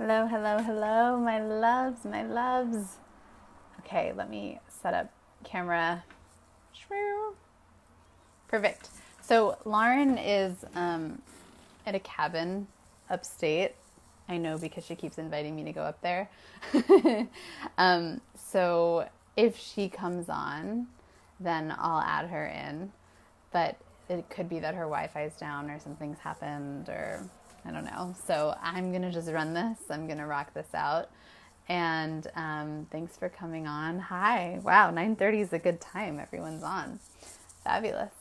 Hello, hello, hello, my loves, my loves. Okay, let me set up camera. Perfect. So Lauren is at a cabin upstate. I know because she keeps inviting me to go up there. So if she comes on, then I'll add her in. But it could be that her Wi-Fi is down or something's happened or I don't know. So I'm going to just run this. I'm going to rock this out. And thanks for coming on. Hi. Wow, 9:30 is a good time. Everyone's on. Fabulous.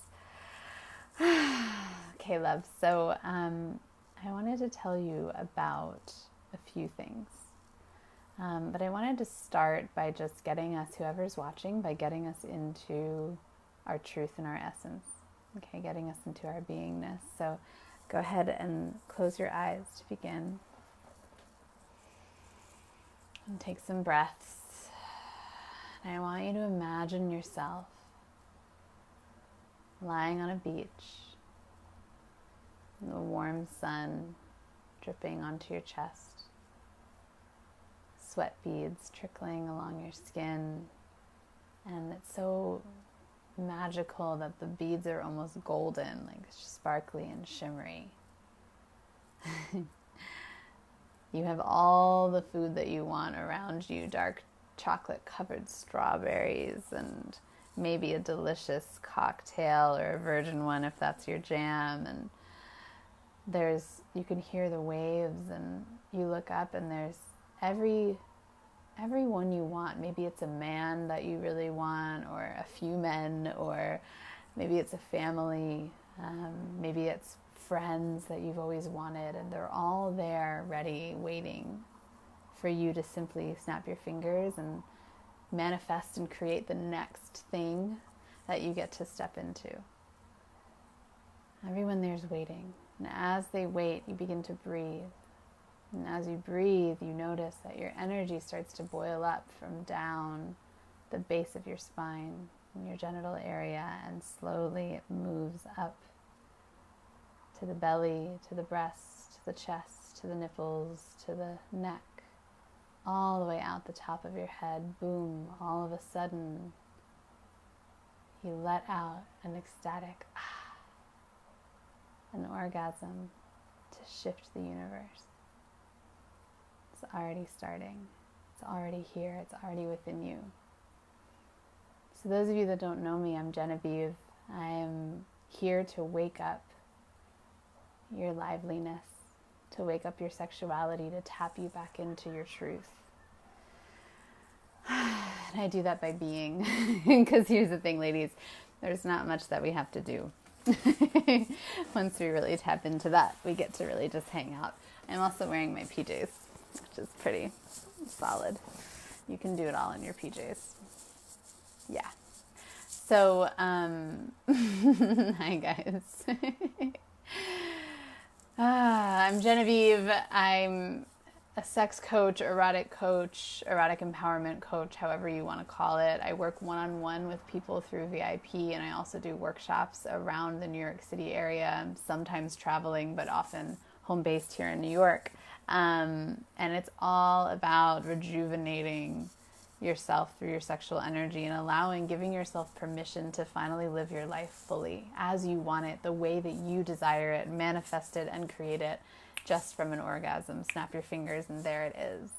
Okay, love. So I wanted to tell you about a few things. But I wanted to start by just getting us, whoever's watching, by getting us into our truth and our essence. Okay, getting us into our beingness. So go ahead and close your eyes to begin. And take some breaths. And I want you to imagine yourself lying on a beach, the warm sun dripping onto your chest, sweat beads trickling along your skin, and it's so magical that the beads are almost golden, like sparkly and shimmery. You have all the food that you want around you, dark chocolate covered strawberries and maybe a delicious cocktail or a virgin one if that's your jam. And you can hear the waves, and you look up and there's everyone you want. Maybe it's a man that you really want, or a few men, or maybe it's a family, maybe it's friends that you've always wanted, and they're all there ready, waiting for you to simply snap your fingers and manifest and create the next thing that you get to step into. Everyone there's waiting, and as they wait, you begin to breathe. And as you breathe, you notice that your energy starts to boil up from down the base of your spine, in your genital area, and slowly it moves up to the belly, to the breast, to the chest, to the nipples, to the neck, all the way out the top of your head. Boom, all of a sudden, you let out an ecstatic an orgasm to shift the universe. It's already starting. It's already here. It's already within you. So those of you that don't know me, I'm Genevieve. I am here to wake up your liveliness, to wake up your sexuality, to tap you back into your truth. And I do that by being. Because here's the thing, ladies, there's not much that we have to do. Once we really tap into that, we get to really just hang out. I'm also wearing my PJs, which is pretty solid. You can do it all in your PJs. Yeah. So, hi guys. I'm Genevieve. I'm a sex coach, erotic empowerment coach, however you want to call it. I work one-on-one with people through VIP, and I also do workshops around the New York City area, sometimes traveling, but often home-based here in New York. And it's all about rejuvenating yourself through your sexual energy and giving yourself permission to finally live your life fully as you want it, the way that you desire it, manifest it and create it just from an orgasm. Snap your fingers and there it is,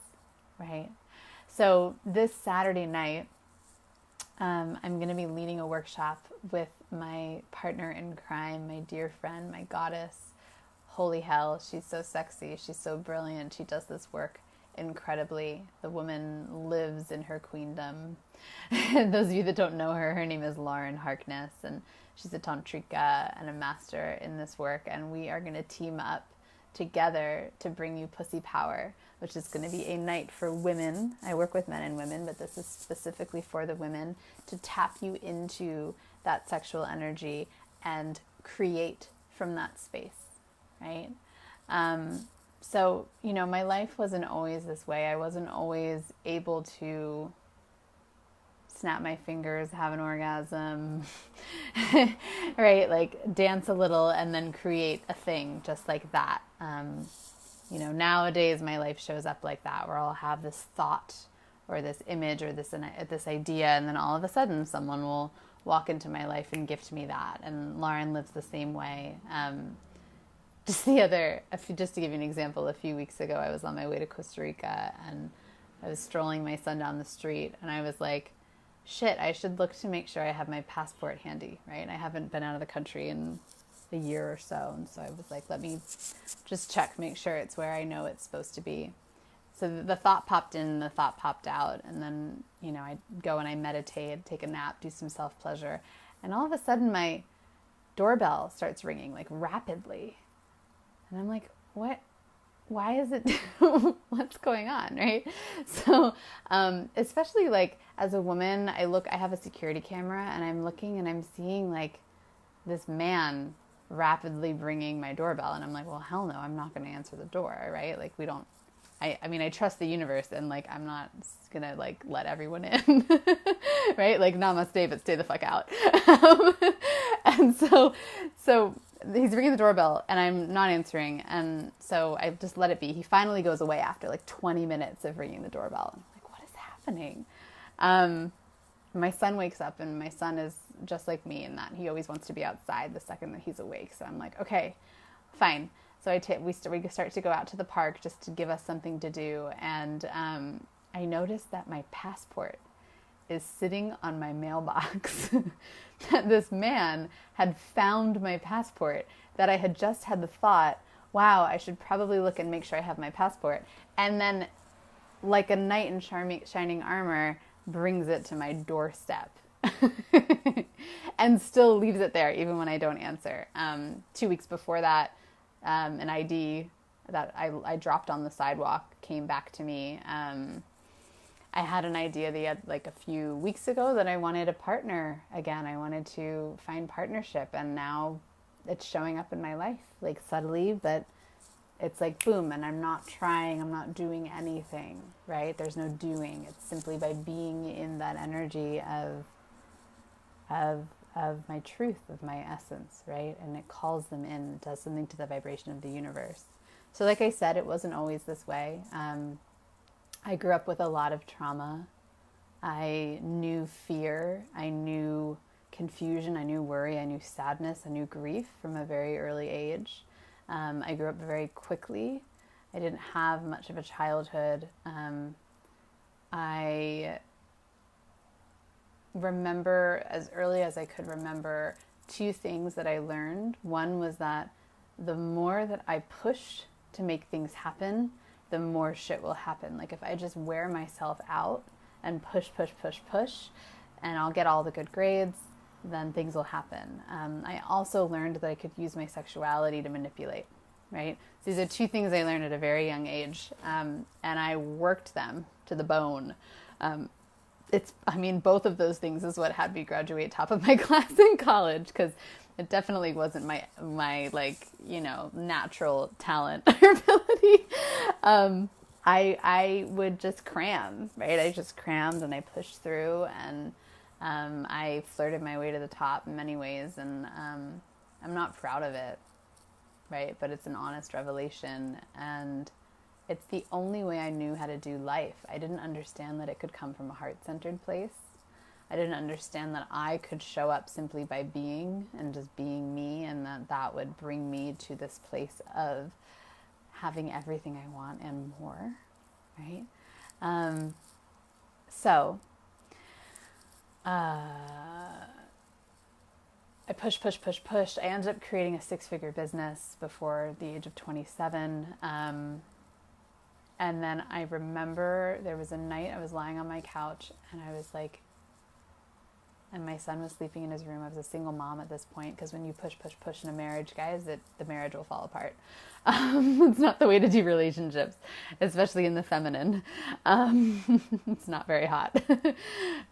right? So this Saturday night, I'm going to be leading a workshop with my partner in crime, my dear friend, my goddess. Holy hell, she's so sexy. She's so brilliant. She does this work incredibly. The woman lives in her queendom. Those of you that don't know her, her name is Lauren Harkness, and she's a tantrika and a master in this work. And we are going to team up together to bring you Pussy Power, which is going to be a night for women. I work with men and women, but this is specifically for the women, to tap you into that sexual energy and create from that space, right? So, my life wasn't always this way. I wasn't always able to snap my fingers, have an orgasm, right? Like dance a little and then create a thing just like that. nowadays my life shows up like that, where I'll have this thought or this image or this idea, and then all of a sudden someone will walk into my life and gift me that. And Lauren lives the same way. Just to give you an example, a few weeks ago I was on my way to Costa Rica, and I was strolling my son down the street, and I was like, shit, I should look to make sure I have my passport handy, right? I haven't been out of the country in a year or so, and so I was like, let me just check, make sure it's where I know it's supposed to be. So the thought popped in, the thought popped out, and then, I go and I meditate, take a nap, do some self-pleasure, and all of a sudden my doorbell starts ringing, like, rapidly. And I'm like, what? Why is it? What's going on, right? So, especially like as a woman, I have a security camera, and I'm looking and I'm seeing like this man rapidly ringing my doorbell, and I'm like, well, hell no, I'm not going to answer the door, right? Like, I trust the universe, and like, I'm not gonna like let everyone in, right? Like, namaste, but stay the fuck out. And so he's ringing the doorbell, and I'm not answering, and so I just let it be. He finally goes away after like 20 minutes of ringing the doorbell. I'm like, what is happening? My son wakes up, and my son is just like me in that he always wants to be outside the second that he's awake. So I'm like, okay, fine. So we start to go out to the park just to give us something to do, and I noticed that my passport is sitting on my mailbox. That this man had found my passport, that I had just had the thought, wow, I should probably look and make sure I have my passport. And then, like a knight in shining armor, brings it to my doorstep. And still leaves it there, even when I don't answer. 2 weeks before that, an ID that I dropped on the sidewalk came back to me. I had an idea like a few weeks ago that I wanted a partner again. I wanted to find partnership, and now it's showing up in my life, like subtly, but it's like boom, and I'm not trying, I'm not doing anything, right? There's no doing. It's simply by being in that energy of my truth, of my essence, right? And it calls them in, it does something to the vibration of the universe. So like I said, it wasn't always this way. I grew up with a lot of trauma. I knew fear. I knew confusion. I knew worry. I knew sadness. I knew grief from a very early age. I grew up very quickly. I didn't have much of a childhood. I remember, as early as I could remember, two things that I learned. One was that the more that I push to make things happen, the more shit will happen. Like, if I just wear myself out and push, and I'll get all the good grades, then things will happen. I also learned that I could use my sexuality to manipulate, right? So these are two things I learned at a very young age, and I worked them to the bone. Both of those things is what had me graduate top of my class in college, because it definitely wasn't my natural talent or ability. I would just cram, right? I just crammed and I pushed through, and I flirted my way to the top in many ways, and I'm not proud of it, right? But it's an honest revelation, and it's the only way I knew how to do life. I didn't understand that it could come from a heart-centered place. I didn't understand that I could show up simply by being and just being me, and that would bring me to this place of having everything I want and more, right? I pushed. I ended up creating a 6-figure business before the age of 27. And then I remember there was a night I was lying on my couch, and I was like, and my son was sleeping in his room. I was a single mom at this point, because when you push in a marriage, guys, the marriage will fall apart. It's not the way to do relationships, especially in the feminine. It's not very hot.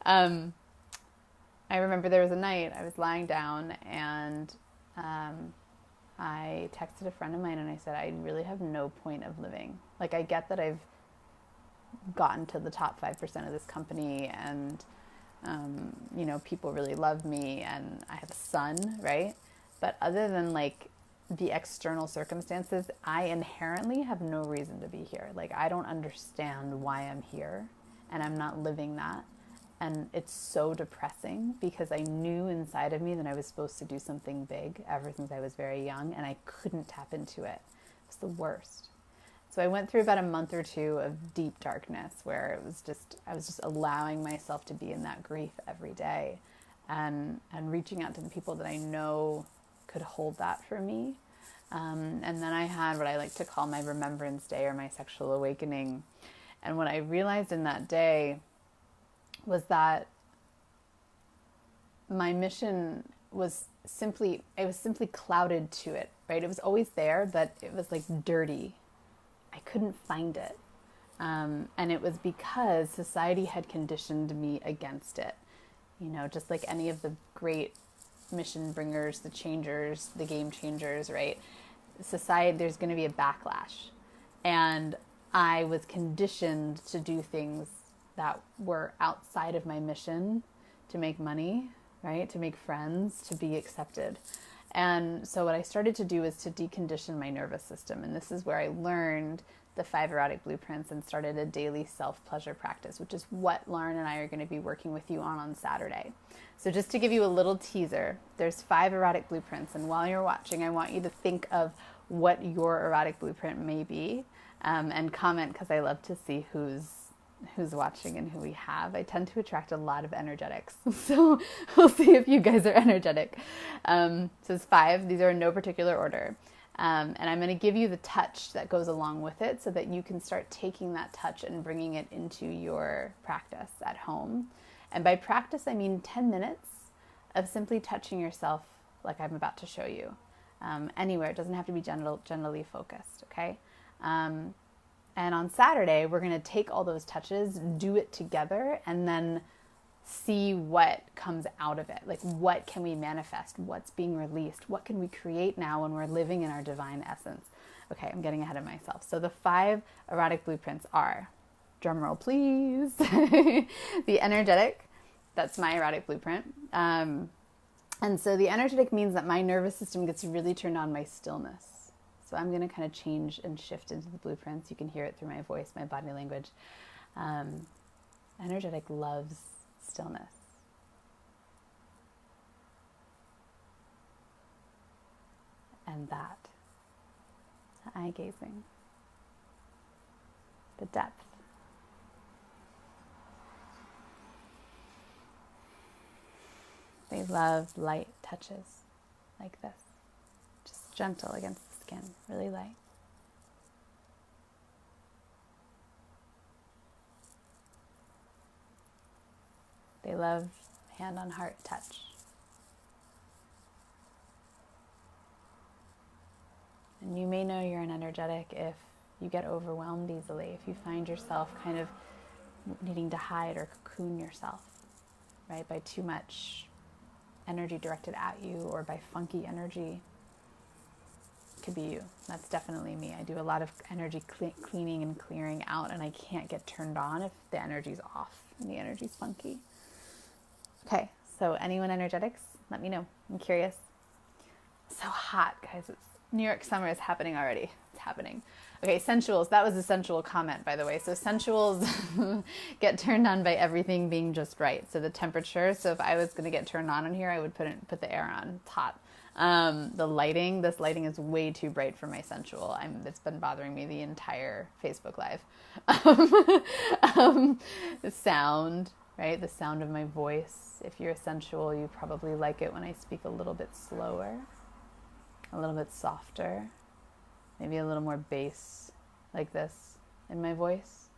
I remember there was a night I was lying down, and I texted a friend of mine, and I said, I really have no point of living. Like, I get that I've gotten to the top 5% of this company, and people really love me, and I have a son, right? But other than like the external circumstances, I inherently have no reason to be here. Like, I don't understand why I'm here, and I'm not living that. And it's so depressing because I knew inside of me that I was supposed to do something big ever since I was very young, and I couldn't tap into it. It was the worst. So I went through about a month or two of deep darkness where I was just allowing myself to be in that grief every day, and reaching out to the people that I know could hold that for me. And then I had what I like to call my remembrance day, or my sexual awakening. And what I realized in that day was that my mission was simply clouded to it, right? It was always there, but it was like dirty. I couldn't find it. And it was because society had conditioned me against it. You know, just like any of the great mission bringers, the changers, the game changers, right? Society, there's going to be a backlash. And I was conditioned to do things that were outside of my mission, to make money, right? To make friends, to be accepted. And so what I started to do is to decondition my nervous system. And this is where I learned the 5 erotic blueprints and started a daily self-pleasure practice, which is what Lauren and I are going to be working with you on Saturday. So just to give you a little teaser, there's 5 erotic blueprints. And while you're watching, I want you to think of what your erotic blueprint may be, and comment, because I love to see who's watching and who we have. I tend to attract a lot of energetics. So we'll see if you guys are energetic. So it's 5. These are in no particular order. And I'm going to give you the touch that goes along with it so that you can start taking that touch and bringing it into your practice at home. And by practice, I mean 10 minutes of simply touching yourself like I'm about to show you. Anywhere. It doesn't have to be generally focused, okay? And on Saturday, we're going to take all those touches, do it together, and then see what comes out of it. Like, what can we manifest? What's being released? What can we create now when we're living in our divine essence? Okay, I'm getting ahead of myself. So the 5 erotic blueprints are, drumroll please, the energetic. That's my erotic blueprint. And so the energetic means that my nervous system gets really turned on by stillness. So I'm going to kind of change and shift into the blueprints. You can hear it through my voice, my body language. Energetic loves stillness. And that, the eye gazing, the depth. They love light touches like this, just gentle against the skin, really light. They love hand on heart touch. And you may know you're an energetic if you get overwhelmed easily, if you find yourself kind of needing to hide or cocoon yourself, right, by too much energy directed at you, or by funky energy. It could be you. That's definitely me. I do a lot of energy cleaning and clearing out, and I can't get turned on if the energy's off and the energy's funky. Okay, so anyone energetics, let me know. I'm curious. So hot, guys. It's New York summer is happening already. It's happening. Okay, sensuals. That was a sensual comment, by the way. So sensuals get turned on by everything being just right. So the temperature. So if I was going to get turned on in here, I would put the air on. It's hot. The lighting. This lighting is way too bright for my sensual. It's been bothering me the entire Facebook Live. The sound, right? The sound of my voice. If you're a sensual, you probably like it when I speak a little bit slower, a little bit softer. Maybe a little more bass like this in my voice.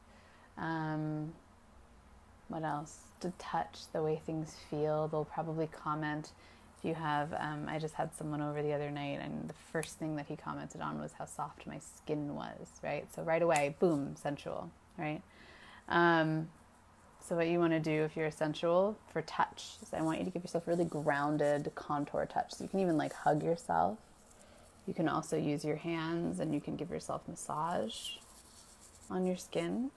What else? To touch, the way things feel. They'll probably comment if you have, I just had someone over the other night, and the first thing that he commented on was how soft my skin was, right? So right away, boom, sensual, right? So what you want to do if you're a sensual for touch is I want you to give yourself really grounded contour touch. So you can even like hug yourself. You can also use your hands, and you can give yourself massage on your skin,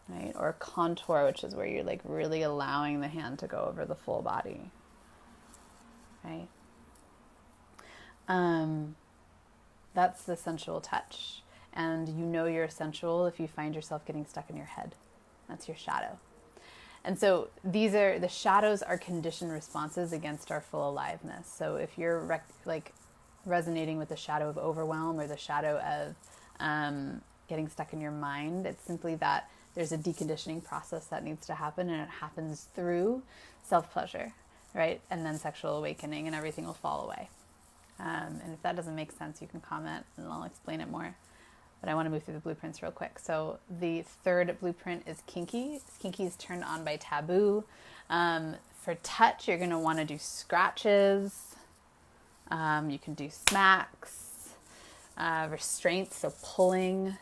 right? Or contour, which is where you're like really allowing the hand to go over the full body, right? That's the sensual touch. And you know you're sensual if you find yourself getting stuck in your head. That's your shadow. And so the shadows are conditioned responses against our full aliveness. So if you're resonating with the shadow of overwhelm or the shadow of getting stuck in your mind, it's simply that there's a deconditioning process that needs to happen, and it happens through self-pleasure, right? And then sexual awakening, and everything will fall away. And if that doesn't make sense, you can comment and I'll explain it more. But I want to move through the blueprints real quick. So the third blueprint is kinky. Kinky is turned on by taboo. For touch, you're going to want to do scratches. You can do smacks, restraints, so pulling,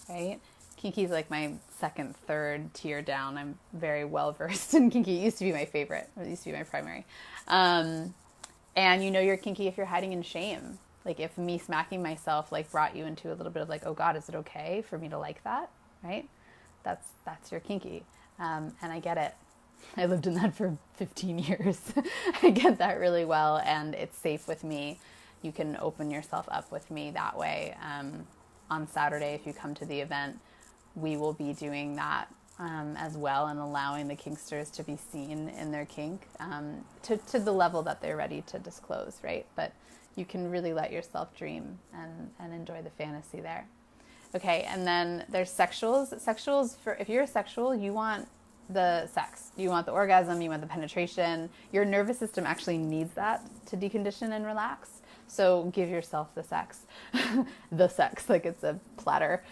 right? Kinky is like my second, third tier down. I'm very well versed in kinky. It used to be my favorite. It used to be my primary. And you know you're kinky if you're hiding in shame. Like if me smacking myself like brought you into a little bit of like, oh God, is it okay for me to like that? Right? That's your kinky. And I get it. I lived in that for 15 years. I get that really well, and it's safe with me. You can open yourself up with me that way. On Saturday, if you come to the event, we will be doing that as well, and allowing the kinksters to be seen in their kink to the level that they're ready to disclose, right? But you can really let yourself dream and enjoy the fantasy there. Okay, and then there's sexuals. Sexuals, if you're a sexual, you want the sex. You want the orgasm, you want the penetration. Your nervous system actually needs that to decondition and relax. So give yourself the sex. The sex, like it's a platter.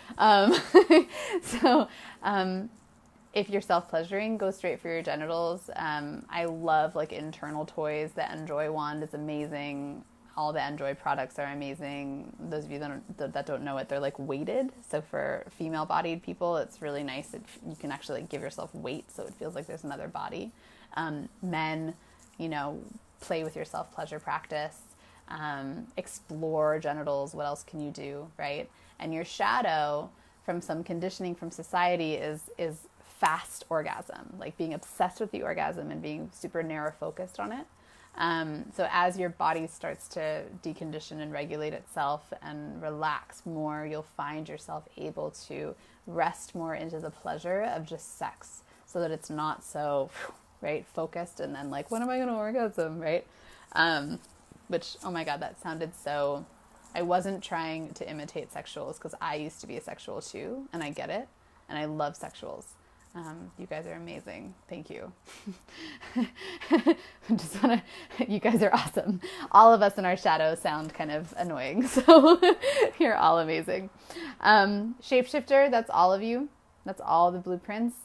If you're self-pleasuring, go straight for your genitals. I love like internal toys. The Enjoy wand is amazing. All the Enjoy products are amazing. Those of you that don't know it, they're like weighted. So for female-bodied people, it's really nice. You can actually like give yourself weight, so it feels like there's another body. Men, play with your self-pleasure practice. Explore genitals. What else can you do, right? And your shadow, from some conditioning from society, is fast orgasm, like being obsessed with the orgasm and being super narrow focused on it. So as your body starts to decondition and regulate itself and relax more, you'll find yourself able to rest more into the pleasure of just sex, so that it's not so, right, focused and then like, when am I going to orgasm, right? Which, oh my God, that sounded so, I wasn't trying to imitate sexuals, because I used to be a sexual too, and I get it, and I love sexuals. You guys are amazing. Thank you. You guys are awesome. All of us in our shadow sound kind of annoying, so you're all amazing. Shapeshifter, that's all of you. That's all the blueprints.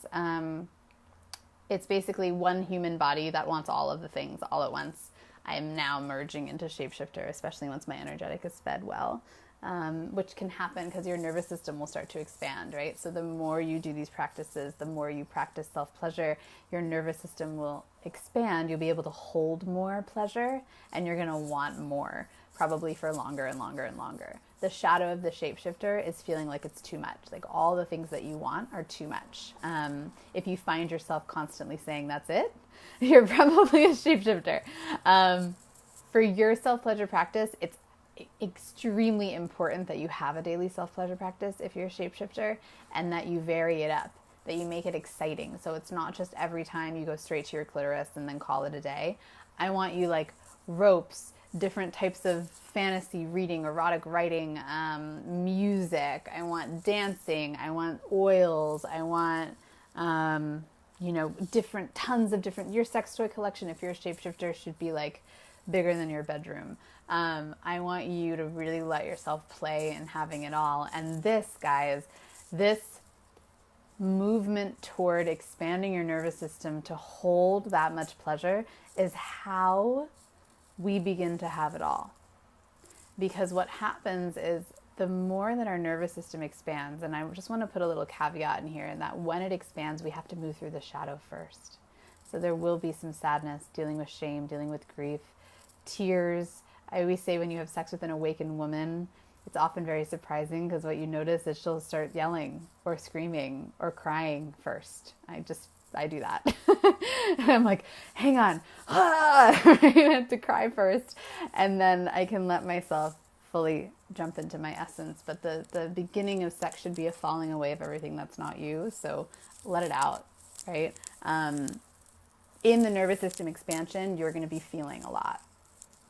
It's basically one human body that wants all of the things all at once. I am now merging into shapeshifter, especially once my energetic is fed well. Which can happen because your nervous system will start to expand, right? So the more you do these practices, the more you practice self-pleasure, your nervous system will expand. You'll be able to hold more pleasure, and you're going to want more, probably for longer and longer and longer. The shadow of the shapeshifter is feeling like it's too much. Like all the things that you want are too much. If you find yourself constantly saying that's it, you're probably a shapeshifter. For your self-pleasure practice, it's extremely important that you have a daily self-pleasure practice if you're a shapeshifter, and that you vary it up, that you make it exciting. So it's not just every time you go straight to your clitoris and then call it a day. I want you like ropes, different types of fantasy reading, erotic writing, music. I want dancing. I want oils. I want, tons of different, your sex toy collection, if you're a shapeshifter, should be like bigger than your bedroom. I want you to really let yourself play in having it all. And this, guys, this movement toward expanding your nervous system to hold that much pleasure is how we begin to have it all. Because what happens is the more that our nervous system expands, and I just want to put a little caveat in here, in that when it expands, we have to move through the shadow first. So there will be some sadness, dealing with shame, dealing with grief, tears. I always say when you have sex with an awakened woman, it's often very surprising, because what you notice is she'll start yelling or screaming or crying first. I do that. And I'm like, hang on. I have to cry first. And then I can let myself fully jump into my essence. But the beginning of sex should be a falling away of everything that's not you. So let it out, right? In the nervous system expansion, you're going to be feeling a lot,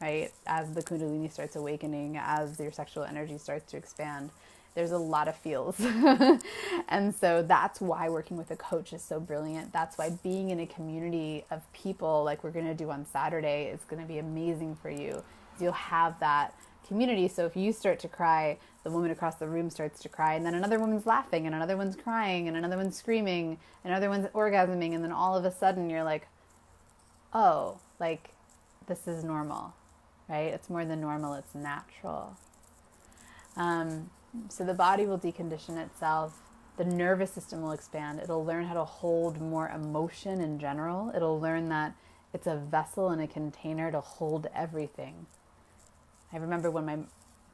right? As the Kundalini starts awakening, as your sexual energy starts to expand, there's a lot of feels. And so that's why working with a coach is so brilliant. That's why being in a community of people like we're going to do on Saturday is going to be amazing for you. You'll have that community. So if you start to cry, the woman across the room starts to cry, and then another woman's laughing, and another one's crying, and another one's screaming, and another one's orgasming, and then all of a sudden you're like, oh, like this is normal, right? It's more than normal, it's natural. So the body will decondition itself. The nervous system will expand. It'll learn how to hold more emotion in general. It'll learn that it's a vessel and a container to hold everything. I remember when my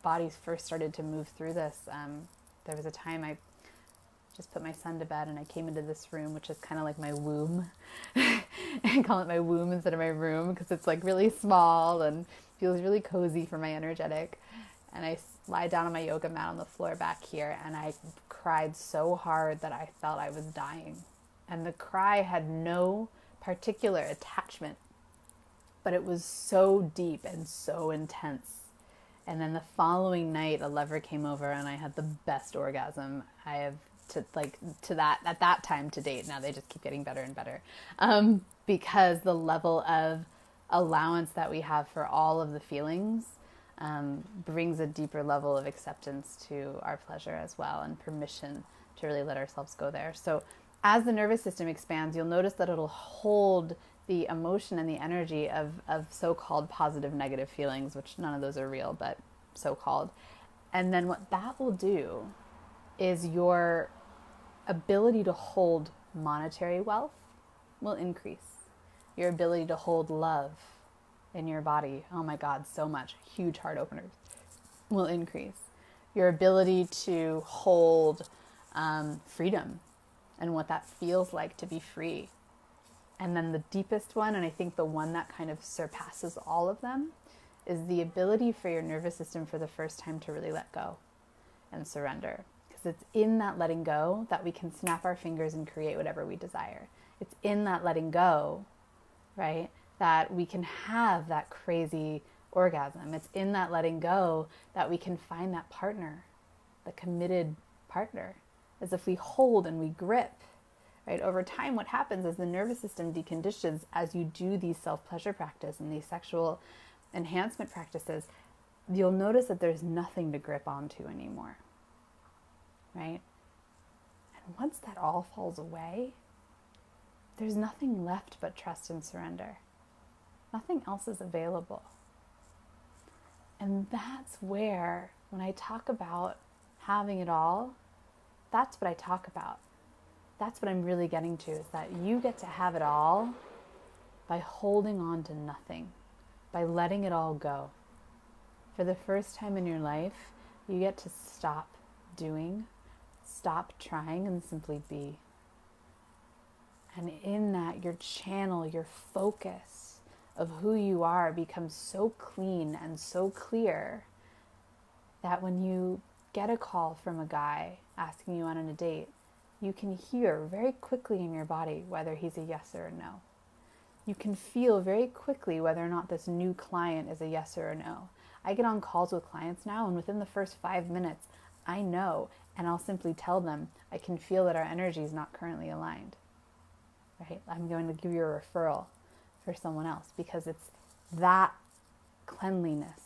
body first started to move through this, there was a time I just put my son to bed and I came into this room, which is kind of like my womb. I call it my womb instead of my room because it's like really small and feels really cozy for my energetic. And I lie down on my yoga mat on the floor back here and I cried so hard that I felt I was dying. And the cry had no particular attachment, but it was so deep and so intense. And then the following night, a lover came over and I had the best orgasm I have at that time to date. Now they just keep getting better and better. Because the level of allowance that we have for all of the feelings brings a deeper level of acceptance to our pleasure as well, and permission to really let ourselves go there. So as the nervous system expands, you'll notice that it'll hold the emotion and the energy of so-called positive negative feelings, which none of those are real, but so-called. And then what that will do is your ability to hold monetary wealth will increase. Your ability to hold love in your body, oh my God, so much, huge heart openers, will increase. Your ability to hold freedom and what that feels like to be free. And then the deepest one, and I think the one that kind of surpasses all of them, is the ability for your nervous system for the first time to really let go and surrender. Because it's in that letting go that we can snap our fingers and create whatever we desire. It's in that letting go, right, that we can have that crazy orgasm. It's in that letting go that we can find that partner, the committed partner. As if we hold and we grip, right? Over time, what happens is the nervous system deconditions as you do these self-pleasure practice and these sexual enhancement practices. You'll notice that there's nothing to grip onto anymore, right? And once that all falls away, there's nothing left but trust and surrender. Nothing else is available. And that's where, when I talk about having it all, that's what I talk about. That's what I'm really getting to, is that you get to have it all by holding on to nothing, by letting it all go. For the first time in your life, you get to stop doing, stop trying, and simply be. And in that, your channel, your focus of who you are becomes so clean and so clear that when you get a call from a guy asking you on a date, you can hear very quickly in your body whether he's a yes or a no. You can feel very quickly whether or not this new client is a yes or a no. I get on calls with clients now, and within the first 5 minutes, I know, and I'll simply tell them, I can feel that our energy is not currently aligned. Right? I'm going to give you a referral for someone else, because it's that cleanliness.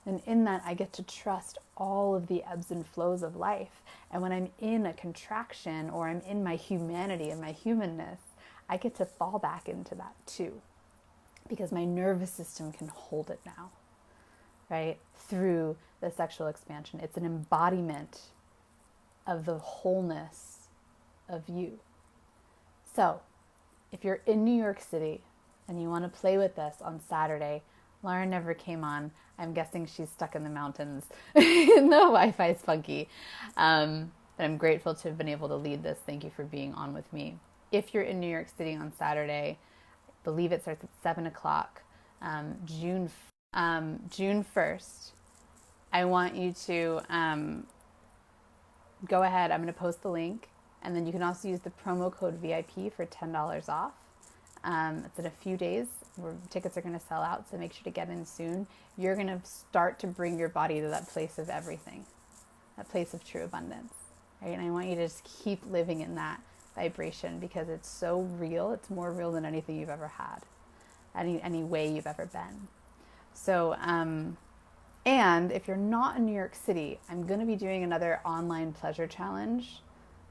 And in that, I get to trust all of the ebbs and flows of life. And when I'm in a contraction, or I'm in my humanity and my humanness, I get to fall back into that too, because my nervous system can hold it now, right? Through the sexual expansion. It's an embodiment of the wholeness of you. So if you're in New York City and you want to play with this on Saturday, Lauren never came on. I'm guessing she's stuck in the mountains. The Wi-Fi is funky. But I'm grateful to have been able to lead this. Thank you for being on with me. if you're in New York City on Saturday, I believe it starts at 7 o'clock, June 1st, I want you to go ahead. I'm going to post the link, and then you can also use the promo code VIP for $10 off. It's in a few days where tickets are going to sell out, so make sure to get in soon. You're going to start to bring your body to that place of everything, that place of true abundance, right? And I want you to just keep living in that vibration because it's so real. It's more real than anything you've ever had, any way you've ever been. So, and if you're not in New York City, I'm going to be doing another online pleasure challenge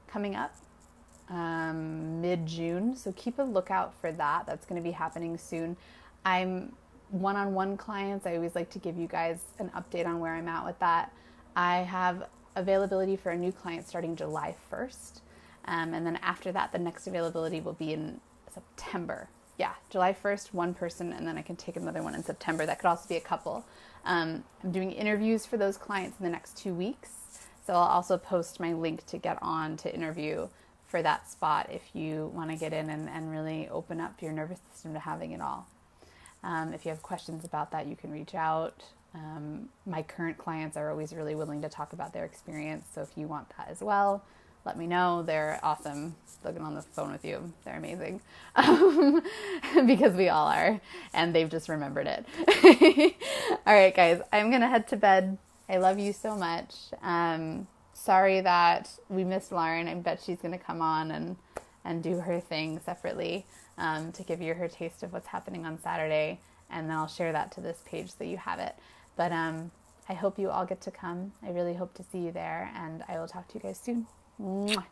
coming up mid-June. So keep a lookout for that. That's going to be happening soon. I'm one-on-one clients. I always like to give you guys an update on where I'm at with that. I have availability for a new client starting July 1st. And then after that, the next availability will be in September. Yeah, July 1st, one person, and then I can take another one in September. That could also be a couple. I'm doing interviews for those clients in the next 2 weeks. So I'll also post my link to get on to interview for that spot if you want to get in and really open up your nervous system to having it all. If you have questions about that, you can reach out. My current clients are always really willing to talk about their experience. So if you want that as well, let me know. They're awesome. Looking on the phone with you. They're amazing. Because we all are. And they've just remembered it. All right, guys. I'm going to head to bed. I love you so much. Sorry that we missed Lauren. I bet she's going to come on and do her thing separately to give you her taste of what's happening on Saturday. And then I'll share that to this page so you have it. But I hope you all get to come. I really hope to see you there. And I will talk to you guys soon. Mwah.